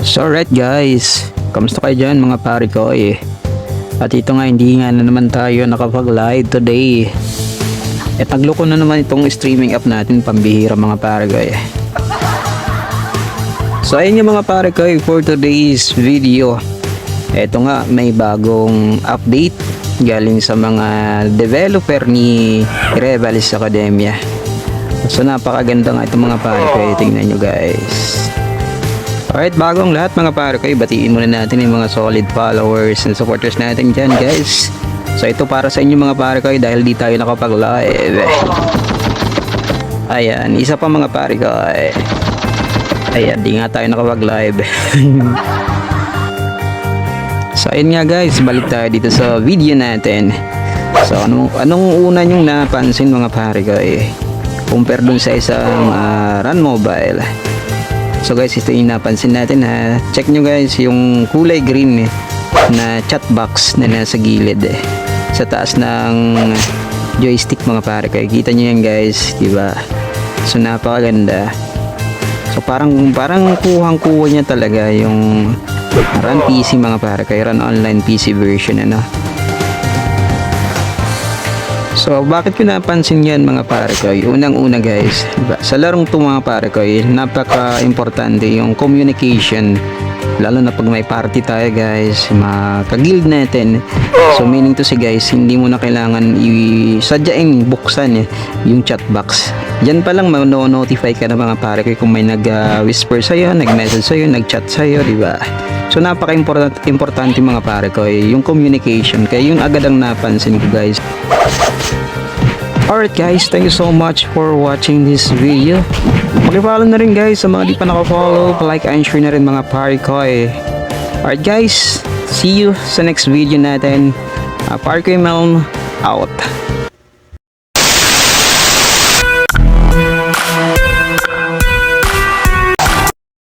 So alright guys, kamusta kayo dyan mga pare ko At ito nga, hindi nga na naman tayo nakapag live today. At nagloko na naman itong streaming app natin, pambihira mga pare ko So ayun yung mga pare ko for today's video. Ito nga, may bagong update galing sa mga developer ni Revalis Academia. So napakaganda nga itong mga pare ko, tingnan nyo guys. Alright, bagong lahat mga pare ko, batiin muna natin yung mga solid followers and supporters natin dyan guys. So ito para sa inyo mga pare ko dahil di tayo nakapag live. Ayan, isa pa mga pare ko. Ayan, di nga tayo nakapag live. So ayun nga guys, balik tayo dito sa video natin. So anong una nyong napansin mga pare ko compare dun sa isang Run Mobile. So guys, ito yung napansin natin ha. Check nyo guys yung kulay green na chat box na nasa gilid sa taas ng joystick mga pare ko. Kita nyo yan guys, diba? So napakaganda. So parang kuhang-kuha niya talaga yung Run PC mga pare ko, Run Online PC version ano. So bakit ko napansin yan mga pare ko? Unang-una guys, diba? Sa larong to mga pare ko, napaka-importante yung communication. Lalo na pag may party tayo guys, makagild natin. So meaning to say guys, hindi mo na kailangan sadyain buksan yung chat box. Diyan pa lang notify ka na mga pare ko kung may nag-whisper sa'yo, nag-message sa'yo, nag-chat sa'yo, diba? So napaka-importante mga pare ko yung communication. Kaya yung agad ang napansin ko guys. Alright guys, thank you so much for watching this video. Paki-follow na rin guys sa mga di pa naka-follow, like and share na rin mga pare ko Alright guys, see you sa next video natin. Pare ko Melm out.